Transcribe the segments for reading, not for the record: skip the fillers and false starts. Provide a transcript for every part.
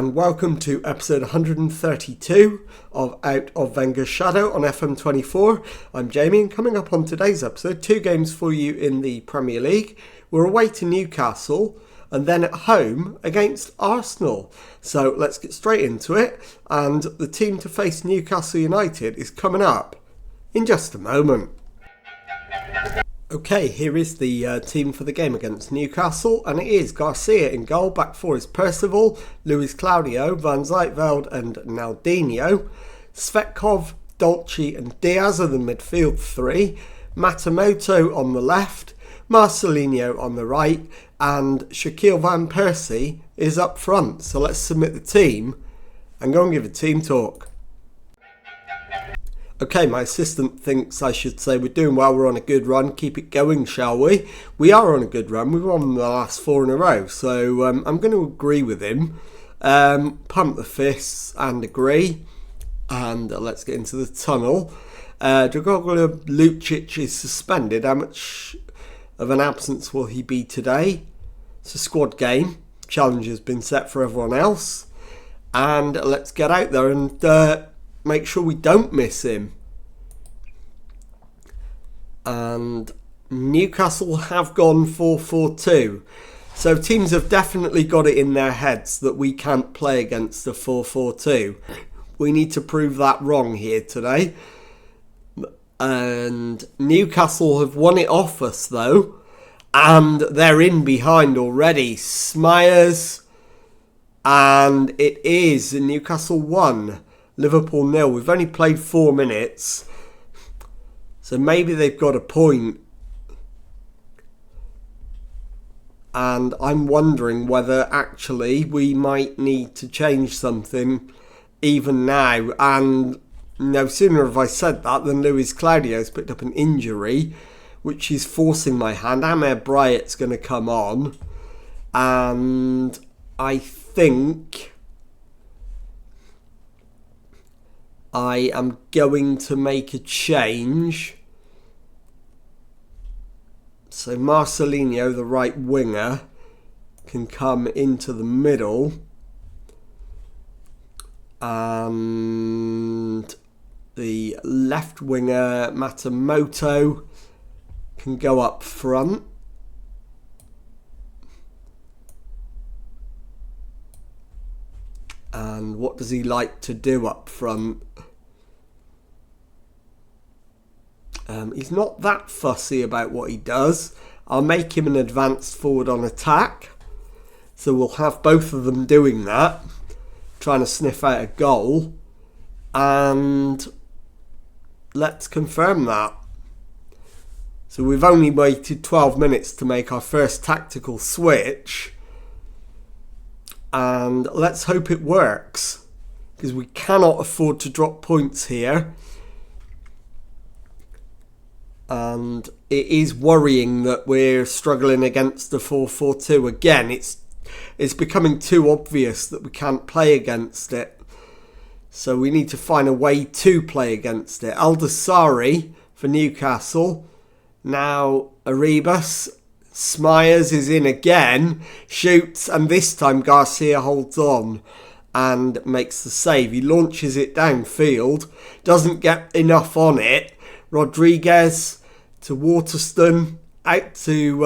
and welcome to episode 132 of Out of Wenger's Shadow on FM24. I'm Jamie, and coming up on today's episode, 2 games for you in the Premier League. We're away to Newcastle and then at home against Arsenal. So let's get straight into it, and the team to face Newcastle United is coming up in just a moment. Okay, here is the team for the game against Newcastle, and it is Garcia in goal. Back four is Percival, Luis Claudio, Van Zijtveld and Naldinho. Svetkov, Dolce and Diaz are the midfield three. Matsumoto on the left, Marcelinho on the right, and Shaquille Van Persie is up front. So let's submit the team and go and give a team talk. Okay, my assistant thinks I should say we're doing well, we're on a good run, keep it going, shall we? We are on a good run, we've won the last 4 in a row, so I'm going to agree with him. Pump the fists and agree, and let's get into the tunnel. Dragoglio Lucic is suspended. How much of an absence will he be today? It's a squad game, challenge has been set for everyone else, and let's get out there and make sure we don't miss him. And Newcastle have gone 4-4-2. So teams have definitely got it in their heads that we can't play against a 4-4-2. We need to prove that wrong here today. And Newcastle have won it off us though. And they're in behind already. Smyers. And it is Newcastle 1. Liverpool 0. We've only played 4 minutes, so maybe they've got a point. And I'm wondering whether actually we might need to change something even now. And no sooner have I said that than Luis Claudio's picked up an injury, which is forcing my hand. Amir Bryant's going to come on, and I think I am going to make a change. So Marcelinho, the right winger, can come into the middle. And the left winger, Matsumoto, can go up front. And what does he like to do up front? He's not that fussy about what he does. I'll make him an advanced forward on attack. So we'll have both of them doing that, trying to sniff out a goal. And let's confirm that. So we've only waited 12 minutes to make our first tactical switch. And let's hope it works, because we cannot afford to drop points here. And it is worrying that we're struggling against the 4-4-2 again. It's becoming too obvious that we can't play against it. So we need to find a way to play against it. Aldasari for Newcastle. Now Arribas. Smyers is in again. Shoots, and this time Garcia holds on and makes the save. He launches it downfield. Doesn't get enough on it. Rodriguez to Waterston, out to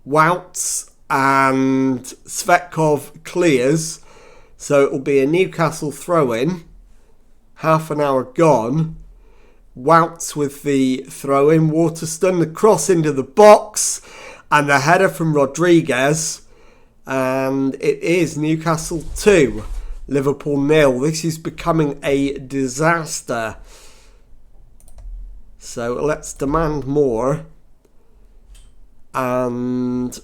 Woutz, and Svetkov clears. So it will be a Newcastle throw-in. Half an hour gone. Woutz with the throw-in. Waterston, the cross into the box, and the header from Rodriguez. And it is Newcastle 2, Liverpool 0. This is becoming a disaster. So let's demand more. And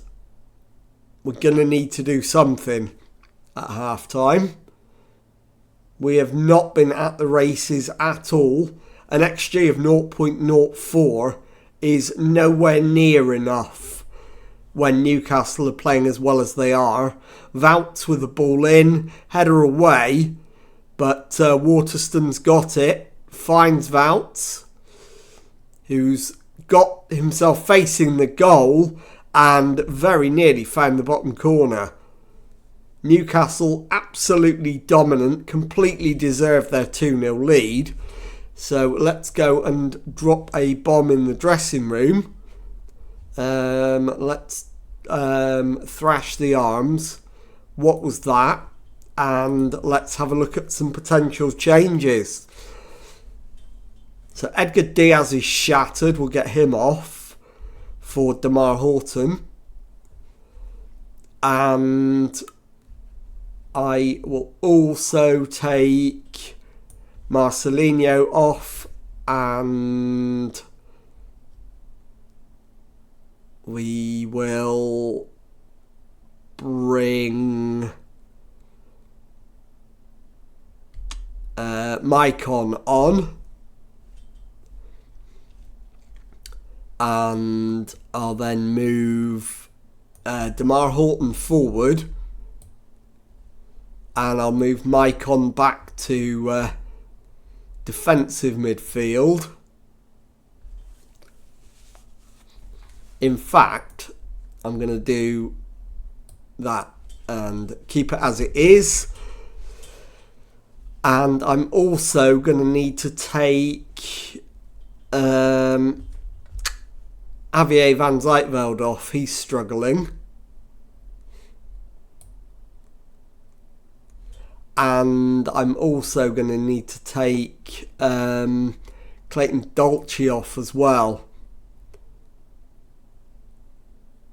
we're going to need to do something at half time. We have not been at the races at all. An XG of 0.04 is nowhere near enough when Newcastle are playing as well as they are. Woutz with the ball in, header away, but Waterston's got it, finds Woutz, who's got himself facing the goal and very nearly found the bottom corner. Newcastle absolutely dominant, completely deserved their 2-0 lead. So let's go and drop a bomb in the dressing room. Let's thrash the arms. What was that? And let's have a look at some potential changes. So Edgar Diaz is shattered. We'll get him off for Damar Horton. And I will also take Marcelinho off, and we will bring Maicon on, and I'll then move Damar Horton forward, and I'll move Maicon back to defensive midfield. In fact, I'm going to do that and keep it as it is. And I'm also going to need to take Javier van Zijtveld off. He's struggling. And I'm also going to need to take Clayton Dolce off as well.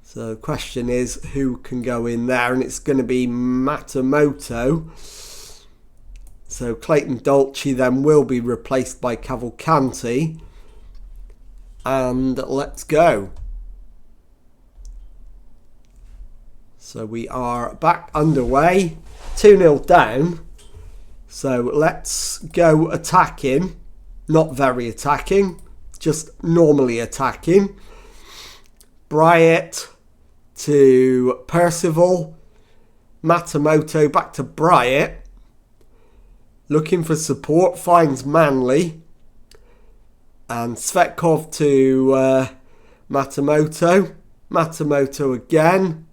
So the question is, who can go in there? And it's going to be Matsumoto. So Clayton Dolce then will be replaced by Cavalcanti. And let's go. So we are back underway. 2-0 down. So let's go attacking. Not very attacking. Just normally attacking. Bryett to Percival. Matsumoto back to Bryett. Looking for support. Finds Manley. And Svetkov to Matsumoto. Matsumoto again.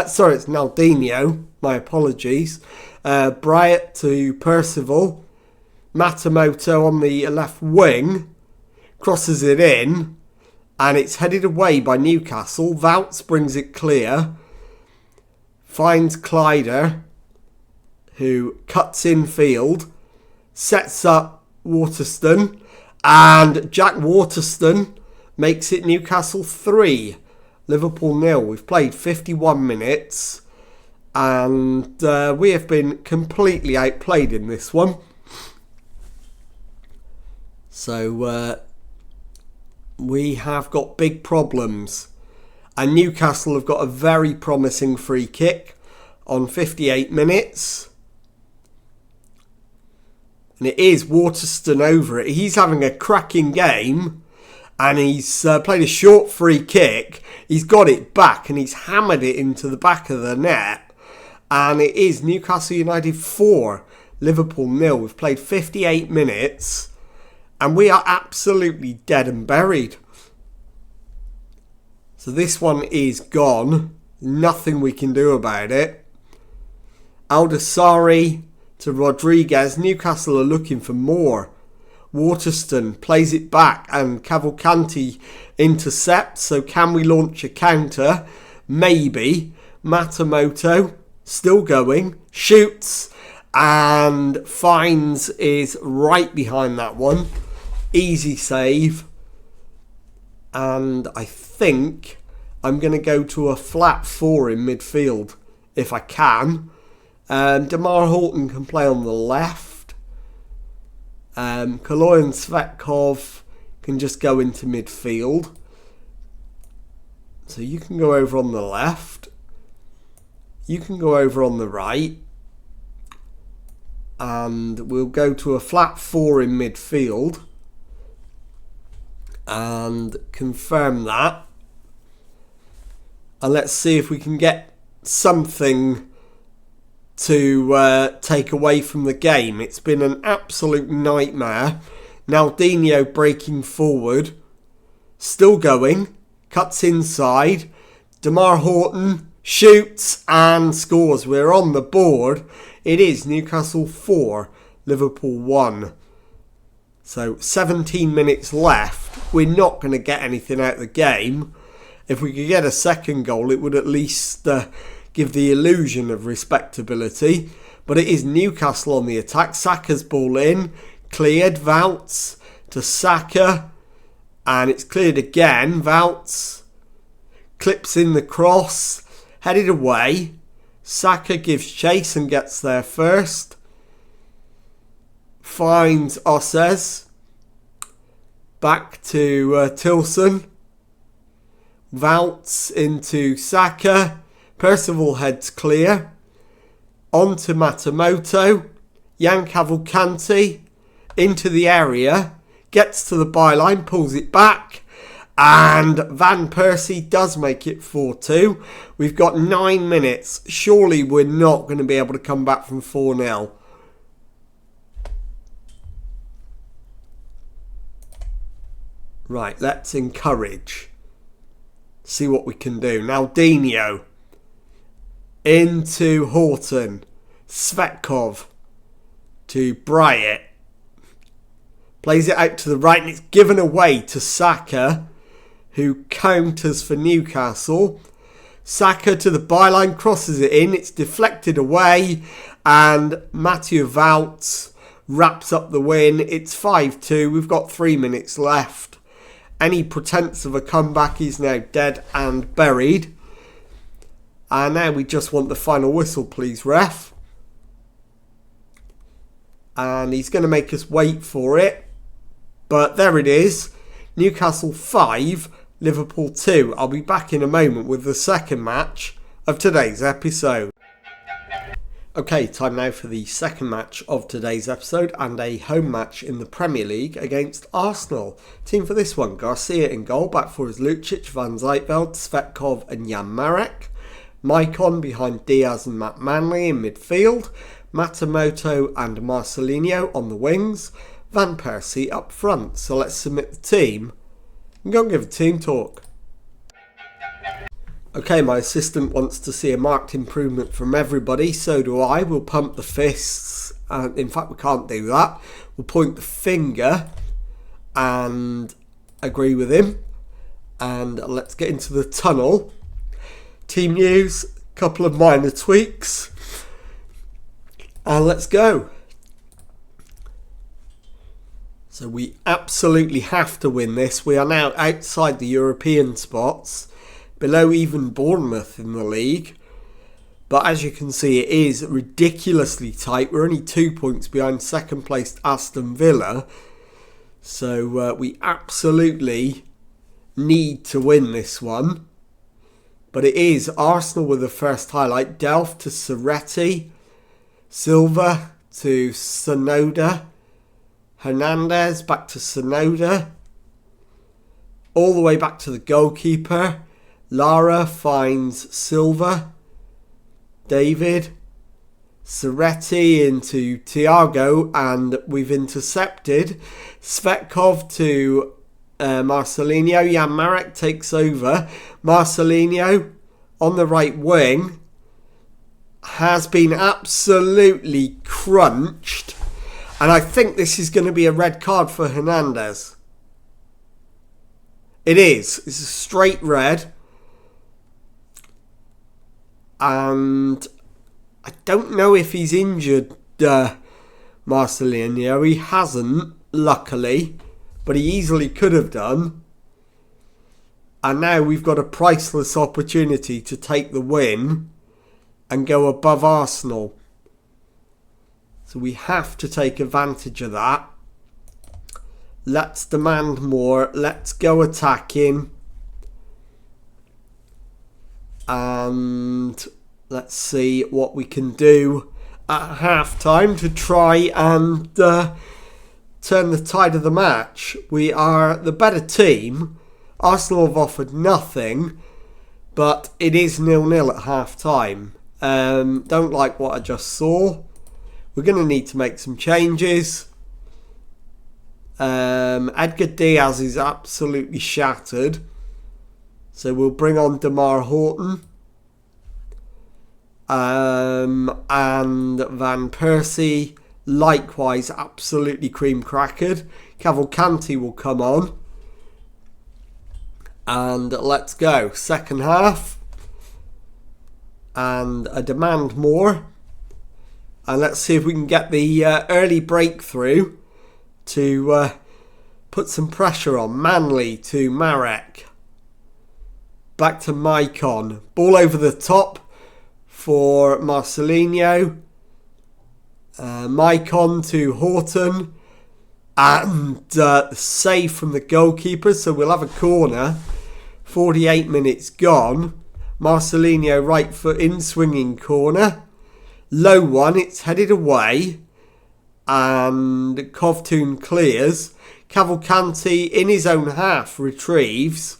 Sorry, it's Naldinho. My apologies. Bryett to Percival. Matsumoto on the left wing. Crosses it in. And it's headed away by Newcastle. Woutz brings it clear. Finds Kleider, who cuts in field. Sets up Waterston. And Jack Waterston makes it Newcastle 3. Liverpool 0. We've played 51 minutes. And we have been completely outplayed in this one. So we have got big problems. And Newcastle have got a very promising free kick on 58 minutes. And it is Waterston over it. He's having a cracking game. And he's played a short free kick. He's got it back and he's hammered it into the back of the net. And it is Newcastle United 4, Liverpool 0. We've played 58 minutes. And we are absolutely dead and buried. So this one is gone. Nothing we can do about it. Aldasari to Rodriguez. Newcastle are looking for more. Waterston plays it back and Cavalcanti intercepts. So can we launch a counter? Maybe. Matsumoto still going. Shoots. And Fines is right behind that one. Easy save. And I think I'm going to go to a flat 4 in midfield if I can. Damar Horton can play on the left. Kaloy and Svetkov can just go into midfield. So you can go over on the left. You can go over on the right. And we'll go to a flat 4 in midfield. And confirm that. And let's see if we can get something to take away from the game. It's been an absolute nightmare. Naldinho breaking forward. Still going. Cuts inside. Damar Horton shoots and scores. We're on the board. It is Newcastle 4, Liverpool 1. So 17 minutes left. We're not going to get anything out of the game. If we could get a second goal, it would at least give the illusion of respectability. But it is Newcastle on the attack. Saka's ball in. Cleared. Woutz to Saka. And it's cleared again. Woutz clips in the cross. Headed away. Saka gives chase and gets there first. Finds Osses. Back to Tilson. Woutz into Saka. Percival heads clear. On to Matsumoto. Jan Cavalcanti into the area. Gets to the byline. Pulls it back. And Van Persie does make it 4-2. We've got 9 minutes. Surely we're not going to be able to come back from 4-0. Right, let's encourage. See what we can do. Now Dino. Into Horton. Svetkov. To Bryant. Plays it out to the right and it's given away to Saka, who counters for Newcastle. Saka to the byline, crosses it in. It's deflected away and Matthew Woutz wraps up the win. It's 5-2. We've got 3 minutes left. Any pretense of a comeback is now dead and buried. And now we just want the final whistle, please, ref. And he's going to make us wait for it. But there it is. Newcastle 5, Liverpool 2. I'll be back in a moment with the second match of today's episode. Okay, time now for the second match of today's episode and a home match in the Premier League against Arsenal. Team for this one, Garcia in goal, back four is Lucic, Van Zijtveld, Svetkov and Jan Marek. Maicon behind Diaz and Matt Manley in midfield. Matsumoto and Marcelinho on the wings. Van Persie up front. So let's submit the team and go and give a team talk. Okay, my assistant wants to see a marked improvement from everybody, so do I. We'll pump the fists. In fact, we can't do that. We'll point the finger and agree with him. And let's get into the tunnel. Team news, a couple of minor tweaks. And let's go. So we absolutely have to win this. We are now outside the European spots. Below even Bournemouth in the league. But as you can see, it is ridiculously tight. We're only 2 points behind second placed Aston Villa. So we absolutely need to win this one. But it is Arsenal with the first highlight. Delph to Soretti. Silva to Sonoda. Hernandez back to Sonoda. All the way back to the goalkeeper. Lara finds Silva. David. Soretti into Thiago. And we've intercepted. Svetkov to Marcelinho. Jan Marek takes over. Marcelinho on the right wing has been absolutely crunched. And I think this is going to be a red card for Hernandez. It is. It's a straight red. And I don't know if he's injured Marcelinho. He hasn't, luckily. But he easily could have done. And now we've got a priceless opportunity to take the win and go above Arsenal. So we have to take advantage of that. Let's demand more. Let's go attacking. And let's see what we can do at half-time to try and turn the tide of the match. We are the better team. Arsenal have offered nothing, but it is 0-0 at half-time. Don't like what I just saw. We're going to need to make some changes. Edgar Diaz is absolutely shattered. So we'll bring on Damar Horton. And Van Persie, likewise, absolutely cream crackered. Cavalcanti will come on. And let's go. Second half. And I demand more. And let's see if we can get the early breakthrough to put some pressure on. Manley to Marek. Back to Maicon. Ball over the top for Marcelinho. Maicon to Horton. And save from the goalkeeper. So we'll have a corner. 48 minutes gone. Marcelinho right foot in, swinging corner. Low one, it's headed away. And Kovtun clears. Cavalcanti in his own half retrieves.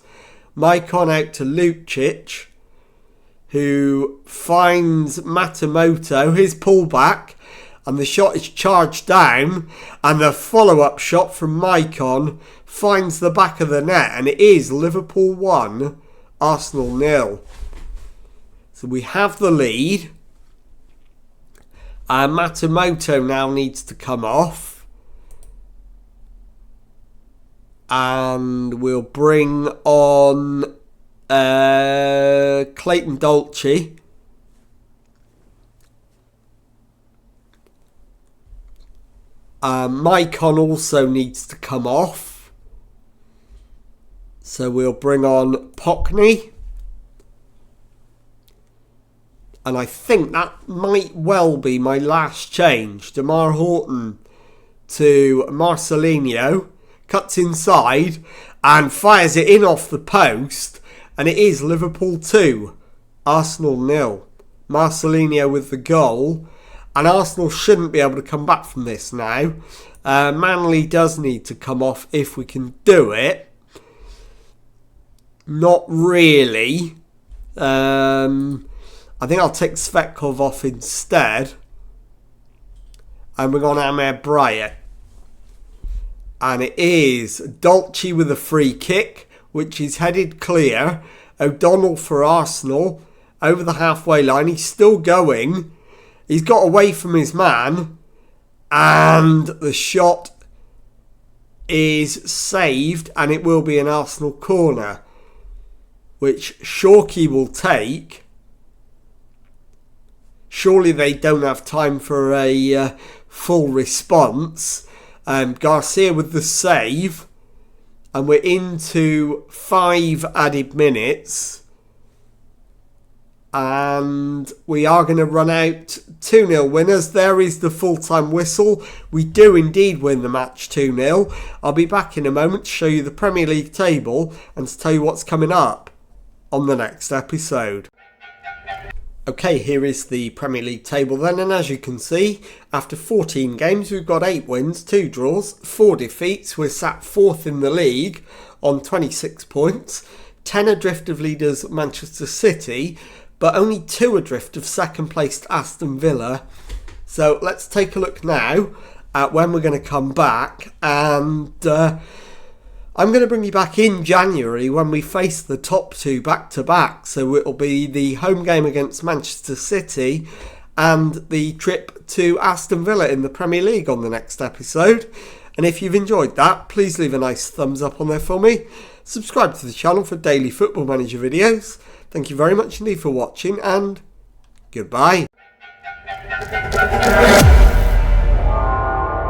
Maicon out to Lucic, who finds Matsumoto, his pullback, and the shot is charged down, and the follow-up shot from Maicon finds the back of the net, and it is Liverpool 1, Arsenal 0. So we have the lead, and Matsumoto now needs to come off. And we'll bring on Clayton Dolce. Maicon also needs to come off. So we'll bring on Pockney. And I think that might well be my last change. Demar Horton to Marcelinho. Cuts inside and fires it in off the post. And it is Liverpool 2, Arsenal 0. Marcelinho with the goal. And Arsenal shouldn't be able to come back from this now. Manley does need to come off if we can do it. Not really. I think I'll take Svetkov off instead. And we're going to Amir Bryant. And it is Dolce with a free kick, which is headed clear. O'Donnell for Arsenal over the halfway line. He's still going. He's got away from his man. And the shot is saved. And it will be an Arsenal corner, which Shorkey will take. Surely they don't have time for a full response. Garcia with the save. And we're into 5 added minutes. And we are going to run out 2-0 winners. There is the full-time whistle. We do indeed win the match 2-0. I'll be back in a moment to show you the Premier League table and to tell you what's coming up on the next episode. Okay, here is the Premier League table then, and as you can see, after 14 games we've got 8 wins, 2 draws, 4 defeats. We're sat 4th in the league on 26 points, 10 adrift of leaders Manchester City, but only 2 adrift of second placed Aston Villa. So let's take a look now at when we're going to come back, and I'm going to bring you back in January when we face the top 2 back-to-back. So it'll be the home game against Manchester City and the trip to Aston Villa in the Premier League on the next episode. And if you've enjoyed that, please leave a nice thumbs up on there for me. Subscribe to the channel for daily Football Manager videos. Thank you very much indeed for watching, and goodbye.